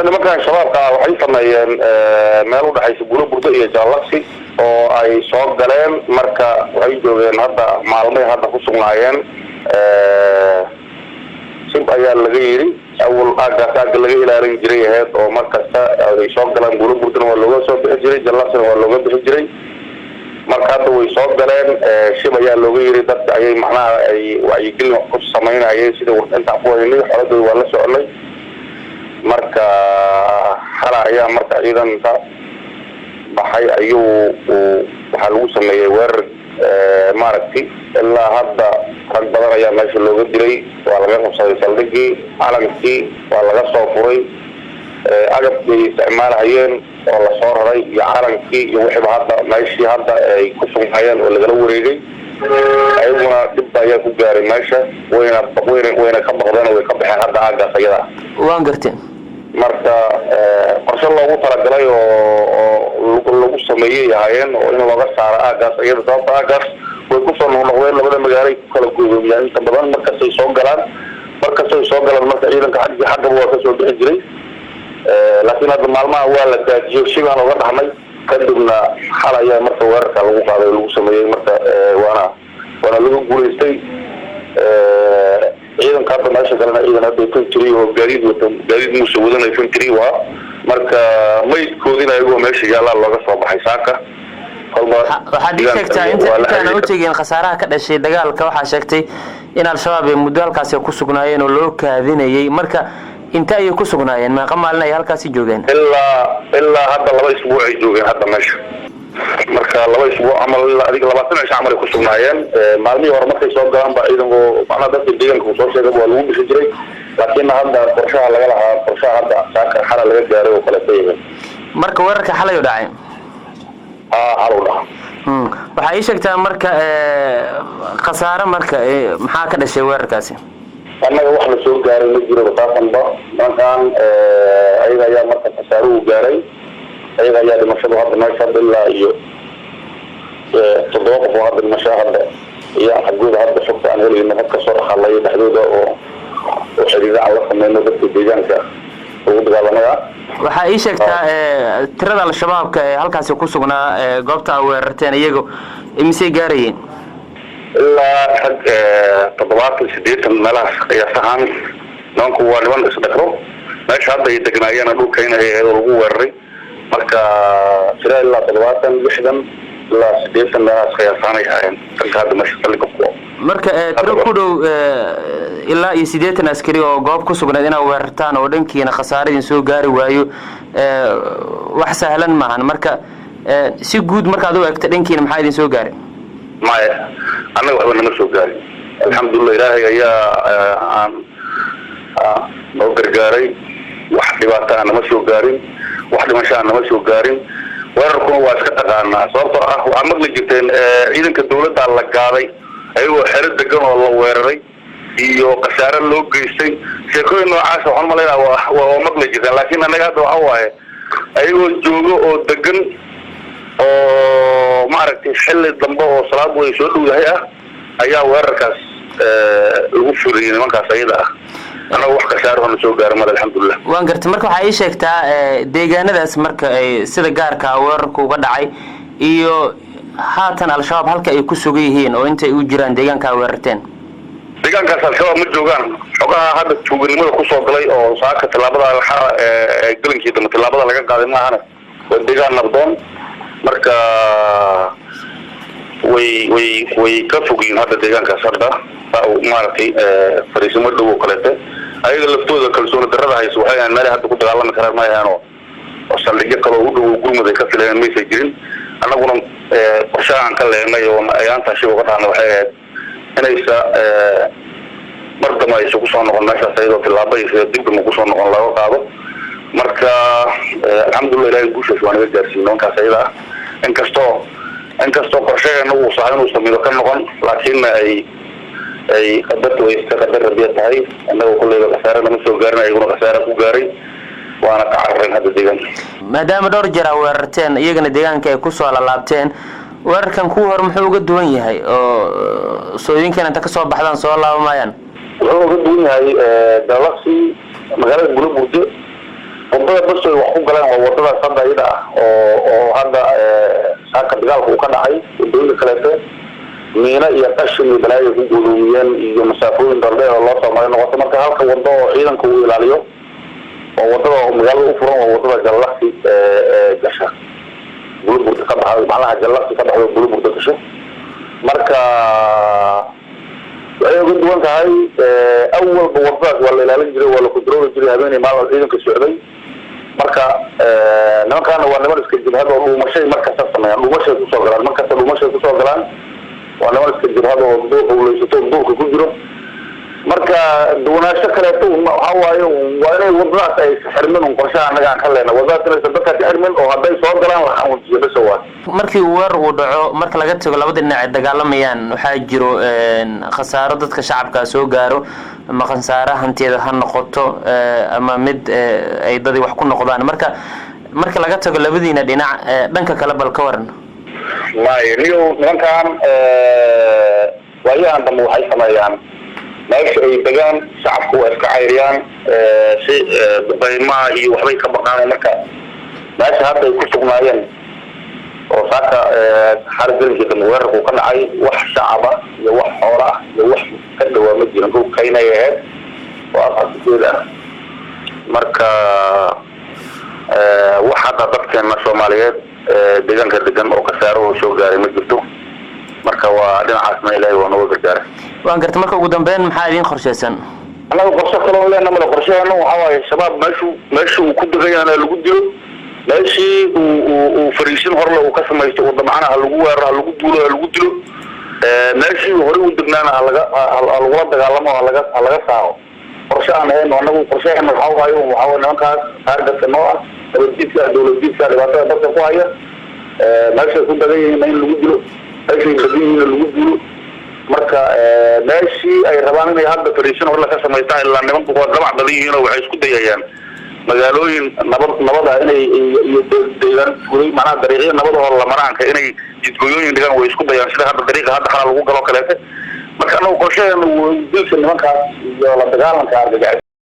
hadda markaan shabaabka waxay sameeyeen meel u dhaxaysa Buuloburdo iyo Jaalaqsi oo ay soo galeen marka waxay joogeen hadda maalmay hadda ku sugnaayeen sib ayaa laga yiri awal aagaas laga ilaalin jiray ahayd oo markasta ay soo galaan Buuloburdo waa looga soo bixi jiray Jaalaqsi waa looga bixi jiray marka hadda way soo galeen shib ayaa looga yiri dadka ayay macnaha ay wacyigelin ku sameynayeen sida inta ku weynay xoladooda waa la soconay marka xala ayaa marka ciidanka baxay ayuu waxa lagu sameeyay weerar maaragtay ilaa hadda rag badan ayaa meesha looga dilay waa laga qabsaday saldhigii calankii waa laga soo furay agabkii isticmaalahayeen oo la soo raray iyo calankii iyo wixii hadda meeshii hadda ay ku sugnaayeen oo lagala wareegay ayaguna dib ayaa ku gaaray meesha wayna ka baqdeen way ka baxeen hadda aagaas ayada waan gartay marka qorshe loogu talagalay oo lagu sameeyay yaayeen oo in looga saaro aagaas ayada sababta aagaas way ku soo noqdeen labada magaalo ku kala go'doomiyeen inta badan marka ay soo galaan marka ciidanka xagga waa ka soo bixi jiray laakiin hadda maalmaha waa la daajiyo shibaan uga dhaxmay kadibna xal ayaa marka weerarka lagu qaaday lagu sameeyay marka waana lagu guuleystay ciidanka hadda meesha kalena ciidan hadda infantry oo gaadiid muuse wadan infantry waa marka maydkoodina ayagoo meesha yaala looga soo baxay saaka waxaad ii sheegtaa intaan u tegeen khasaaraha ka dhashay dagaalka waxaa sheegtay in al-shabaab ay muddo halkaasi ku sugnaayeen oo loo kaadinayay marka inta ay ku sugnaayeen meeqa maalin ay halkaasi joogeen ilaa hadda 2 isbuuc ay joogeen hadda meesha marka 2 isbuuc ama adiga 20 cisho amal ku sugnaayeen maalmihii hore markay soo galaan ba ciidanku macna dadka deegaanka ku soo sheegay waa lagu bixi jiray laakiin hadda qorshaha laga lahaa qorshaha hadda saaka xala laga gaaray oo kala taagay marka weerarka xalay u dhacay halowda waxa ay sheegtaa marka khasaare marka maxaa ka dhashay weerarkaasi annaga wax la soo gaaray ma jiro taasanba markaan ayaga ayaa marka khasaare u gaaray ayaga ayaa dhimashada hadda meesha ilaa iyo 7 qof oo hadda dhimasho hadda iyo xagooda hadda xogta aan helayno marka soo dhaxalay dhaxdooda oo xiriirada la sameeyay dadka deegaanka ugu dagaalamaya waxa ay sheegtaa tirada al-shabaabka ee halkaas ku sugnaa goobta weerarteen iyagu imisay gaarayeen ilaa 78 meelahaas ayaa sahan noonku waa niman isdhaqro meesha hadda ay degnaayeen dhulka in ay lagu weeraray marka sida ilaa 60 ilaa 80 meelahaas ayaa sahanayeen hadda meesha saldhigga marka tiro ku dhow ilaa 80 askari oo goob ku sugnayd inay weerartaan oo dhankiina khasaaradin soo gaari waayo wax sahlan maahan marka si guud marka aad u eegto dhankiina maxaa idin soo gaaray maya anaga waxba nama soo gaarin alxamdulillah ilaahay ayaa noo gargaaray wax dhibaato aan nama soo gaarin wax dhimasho aan nama soo gaarin weerarkuna waa iska taqaanaa sababtoo ah waxaa maqli jirteen ciidanka dawladda la gaaday ayagoo xero degan oo la weeraray iyo khasaare loo geystay sheekooyin noocaas waxaan malaynaa waa maqli jirteen laakiin anaga hadda waxa waaye ayagoo joogo oo degan oo maaragtay xilli dambe oo salaad way soo dhowdahay ayaa weerarkaas lagu fuliyay nimankaas ayada anaga wax khasaaro aan soo gaaray alxamdulillah waan gartay marka waxa ay sheegtaa deegaanadaas marka ay sida gaarka weerarku uga dhacay iyo haatan al-shabaab halka ay ku sugan yihiin oo inta ay u jiraan deegaanka weerarteen deegaankaas al-shabaab ma joogaan xogaha hadda tuuganimada ku soo galay oo saaka tilaabada galinkii dambe tilaabada laga qaaday maahana waa deegaan nabdoon marka way ka fogyiin hadda deegaankaas hadda maaragtay fariisimo dhow oo kaleete ayaga laftooda kalsooni darrada hayso waxay aan meel hadda ku dagaalami karaan ma ahaano oo saldhigyo kale oo u dhow gurmud ay ka filayaan maysa jirin annaguna qorshaha aan ka leenay oo ayaanta shiba ka dhacna waxay ahayd inaysa mar dambe ay isugu soo noqon meeshaas ayadoo tilaabo iyo dib dambe ku soo noqon laga qaado marka alxamdulillah ilaahay guushaas waa naga gaarsiiyey nimankaas ayada inkastoo qorsheheena uu sahay inuu sameeyo ka noqon laakiin ay qadartu ay iska qadar rabiya tahay annaga kullayba khasaare nama soo gaarin ayaguna khasaare ku gaaray waana ka carareen hadda deegaanka maadaama dhowr jeer weerarteen iyagana deegaanka ay ku soo laabteen weerarkan kuwa hore muxuu uga duwan yahay oo sooyinkan inta ka soo baxdaan soo laabamayaan wuxuu uga duwan yahay Jaalaqsi magaalada Buuloburdo wadada bas way wax ku galeen waa wadada sadda iyada oo hadda saaka dagaalku ka dhacay wadooyinka kaleeto miina iyo qashin iyo balaayo ku gudoomiyeen iyo masaafooyin dheer oo loo soo maray noqoto marka halka wado oo ciidanku uu ilaaliyo oo wadada magaalada u furan waa wadada Jallaqsi gasha bulburta ka baxay macnaha Jallaqsi ka baxay bulburta gasho marka waxay ugu duwan tahay awal wadadaas waa la ilaalin jiray waa la control jiray habeenay maalin ciidanka socday marka nimankan waa niman iska jibhad oo dhuumashay marka sameeyaan dhuumashay ku soo galaan marka dhuumashay ku soo galaan waa niman iska jibhad oo duuleysato duulka ku jiro marka duwanaansho kaleeto waxa waaye waa inay wadadaas ay xirmin qorshaha anaga aan ka leenahay wadadaas inay dadka ka xirmin oo hadday soo galaan la xamuujiyo bas waa markii war uu dhaco marka laga tago labada dhinac dagaalamayaan waxaa jiro khasaaro dadka shacabka soo gaaro ama khasaaro hantiyeed ha noqoto ama mid ay dad wax ku noqdaan marka laga tago labadiina dhinac dhanka kale bal ka waran nimankan waayaan dhammo waxay sameeyaan meesha ay degaan shacabku waa iska cayriyaan si duqeymaha iyo waxbay ka baqaan marka meesha hadda ay ku sugnaayeen oo saaka xargelinkii dambe weerarku ka dhacay wax shacaba iyo wax xoola ah iyo wax ka dhawaa ma jirin dhul kaynay ahayd oo aqalkeeda ah marka wax hadda dadkeena Soomaaliyeed deegaanka degan oo kasaaro soo gaaray ma jirto marka waa dhinacaasna Ilaahay waa noo gargaaray waan gartay marka ugu dambeyn maxaa idin qorshaysan anagu qorshe kale oo leenahay ma qorsheeyno waxa waaye shabaab meeshu uu ku dagayana lagu dilo meeshii uu fariisin hor loo ka sameeyay wadamacana lagu weeraro lagu duulo lagu dilo meeshii hore uu degnaana lagu dagaalamo laga saaro qorshe aan hayno anagu qorsheeyno waxa waaye nimankaas taargetka noo ah dawladdiisa dhibaatada dadka ku haya meesha ku dagayna in lagu dilo meeshii badiyina lagu dilo marka meeshii ay rabaan inay hadda fariisin hor la ka sameeytaan ilaa nimanku waa dabac badiyeen oo waxay isku dayayaan magaalooyin nabada inay iyo deegaan furay macnaha dariiqyo nabada oo la maraanka inay jidgooyooyin dhigan way isku dayaan sida hadda dariiqa hadda xal lagu galo kaleete marka anagu qorsheeyno dilka nimankaas iyo la dagaalanka argagax